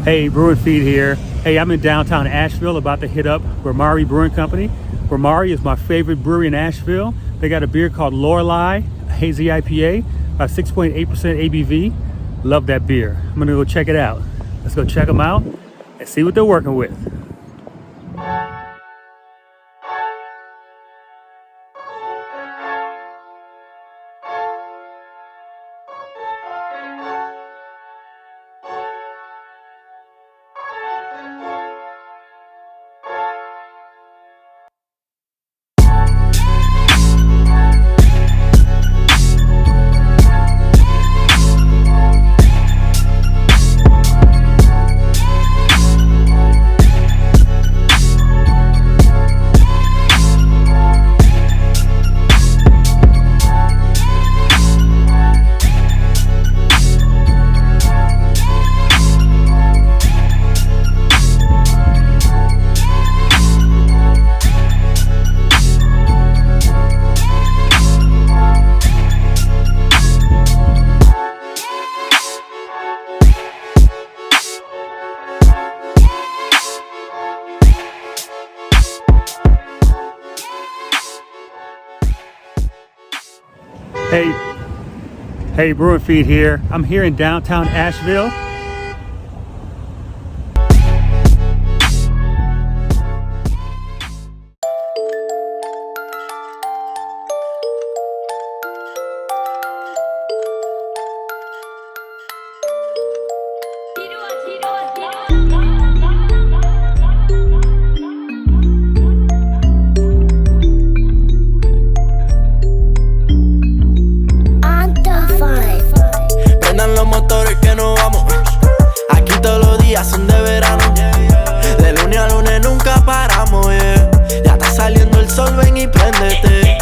Hey, Brew and Feed here. Hey, I'm in downtown Asheville about to hit up Bhramari Brewing Company. Bhramari is my favorite brewery in Asheville. They got a beer called Lorelei Hazy Ipa, about 6.8% ABV. Love that beer. I'm gonna go check it out. Let's go check them out and see what they're working with. Hey, Brew and Feed here. I'm here in downtown Asheville. Son de verano, de lunes a lunes nunca paramos, yeah. Ya está saliendo el sol, ven y préndete.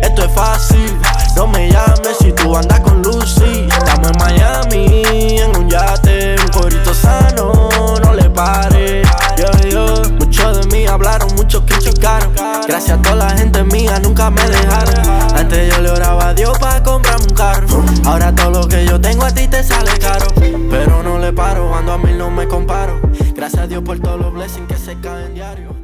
Esto es fácil, no me llames si tú andas con Lucy. Estamos en Miami, en un yate, un corito sano, no le pares. Muchos de mí hablaron, muchos criticaron. Gracias a toda la gente mía, nunca me dejaron. Antes yo le oraba a Dios para comprarme un carro. Ahora todo lo que yo tengo a ti te sale caro. Pero no le paro, ando a 1000, no me comparo. Gracias a Dios por todos los blessings que se caen diario.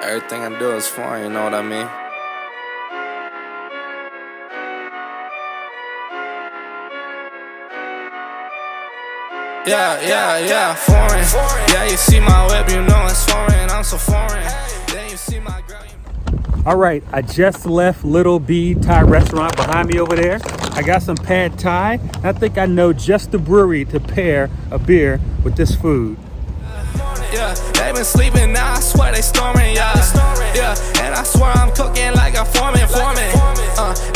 Everything I do is foreign, you know what I mean? Yeah, foreign. Yeah, you see my whip, you know it's foreign. I'm so foreign. Then you see my girl. All right, I just left Little B Thai restaurant behind me over there. I got some pad Thai. I think I know just the brewery to pair a beer with this food. Yeah, they been sleeping now, I swear they storming, yeah. And I swear I'm cooking like a foreman.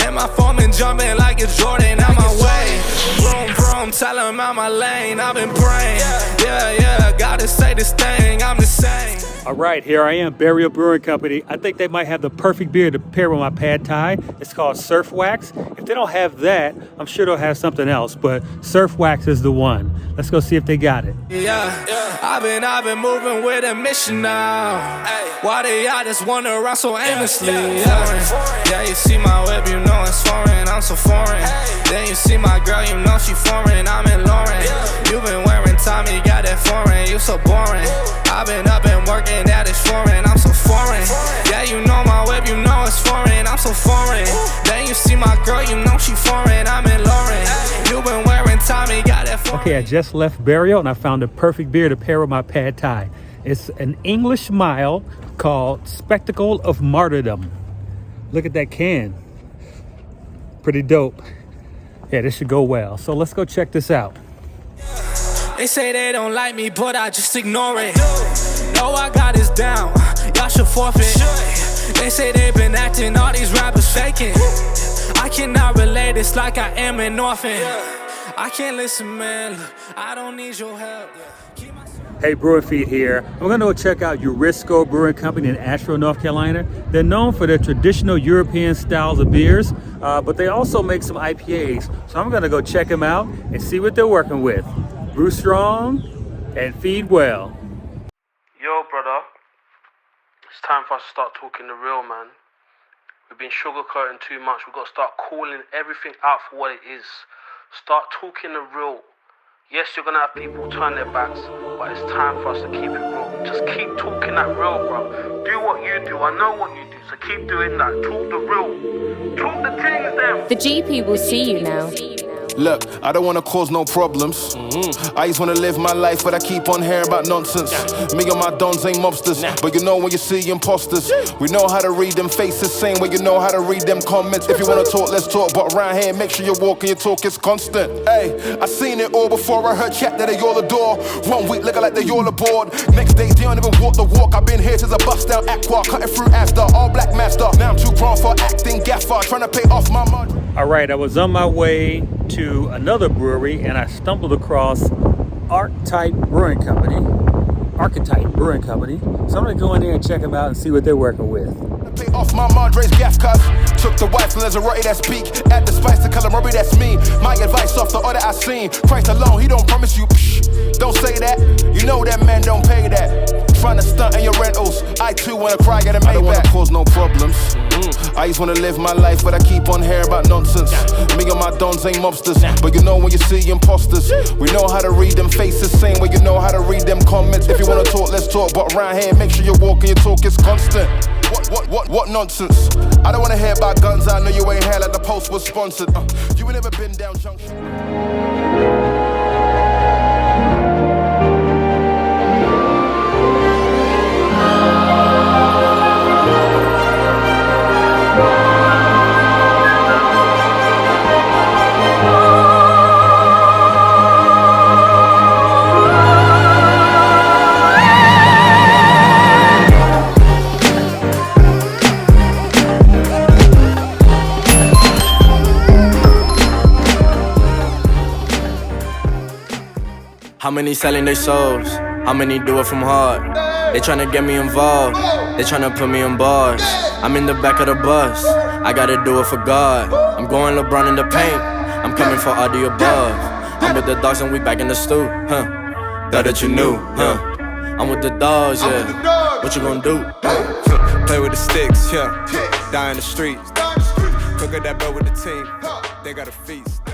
And my foreman jumping like it's Jordan out my way. Vroom, tell him out my lane, I've been praying. Yeah, gotta say this thing, I'm the same. All right, here I am, Burial Brewing Company. I think they might have the perfect beer to pair with my pad Thai. It's called Surf Wax. If they don't have that, I'm sure they'll have something else, but Surf Wax is the one. Let's go see if they got it. Yeah, I've been moving with a mission now. Why they all just wander around so aimlessly? Yeah, you see my whip, you know it's foreign. I'm so foreign. Then you see my girl, you know she foreign. I'm in Lauren. You been wearing Tommy, got that foreign. You so boring. I've been up and working at it's foreign. I'm so foreign. Yeah, you know my whip, you know it's foreign. I'm so foreign. Then you see my girl, you know she foreign. I'm in Lauren. You been wearing Tommy, got that foreign. Okay, I just left Burial and I found the perfect beer to pair with my pad Thai. It's an English mild called Spectacle of Martyrdom. Look at that can. Pretty dope. Yeah, this should go well. So let's go check this out. They say they don't like me, but I just ignore it. No, I got this down, y'all should forfeit. They say they've been acting, all these rappers faking. I cannot relate, it's like I am an orphan. I can't listen, man, look, I don't need your help. Hey, Brew and Feed here. I'm gonna go check out Eurisco Brewing Company in Asheville, North Carolina. They're known for their traditional European styles of beers, but they also make some IPAs. So I'm gonna go check them out and see what they're working with. Brew strong and feed well. Yo, brother, it's time for us to start talking the real, man. We've been sugarcoating too much. We've got to start calling everything out for what it is. Start talking the real. Yes, you're gonna have people turn their backs, but it's time for us to keep it real. Just keep talking that real, bro. Do what you do. I know what you do, so keep doing that. Talk the real. Talk the things, them. The GP will see you now. Look, I don't wanna cause no problems. I just wanna live my life, but I keep on hearing about nonsense. Me and my dons ain't mobsters, but you know when you see imposters. We know how to read them faces, same way you know how to read them comments. If you wanna talk, let's talk, but around here, make sure you walk and your talk is constant. Hey, I seen it all before I heard chat that they all adore. 1 week looking like they all aboard. Next day, they don't even walk the walk. I've been here since a bust down aqua, cutting through after, all black master. Now I'm too grown for acting gaffer, trying to pay off my money. All right, I was on my way to another brewery and I stumbled across Archetype Brewing Company. So I'm gonna go in there and check them out and see what they're working with. Pay off my Madre's gaff cuz took the wife and there's a rotty that speak. Add the spice to calamari, that's me. My advice off the order I seen. Christ alone, he don't promise you. Don't say that. You know that man don't pay that. Trying to stunt in your rentals. I too wanna cry, get a Maybach. I don't wanna cause no problems. I just wanna live my life, but I keep on hearing about nonsense. Me and my dons ain't mobsters, but you know when you see imposters. We know how to read them faces, same way you know how to read them comments. If you wanna talk, let's talk, but around here, make sure you walk and your talk is constant. What nonsense? I don't wanna hear about guns, I know you ain't here like the post was sponsored. You ain't never been down junction. How many selling their souls? How many do it from heart? They tryna get me involved. They tryna put me on bars. I'm in the back of the bus. I gotta do it for God. I'm going LeBron in the paint. I'm coming for all the above. I'm with the dogs and we back in the stew, huh? Thought that you knew, huh? I'm with the dogs, yeah. What you gonna do? Play with the sticks, yeah. Die in the streets. Cook at that bell with the team. They got a feast, yeah.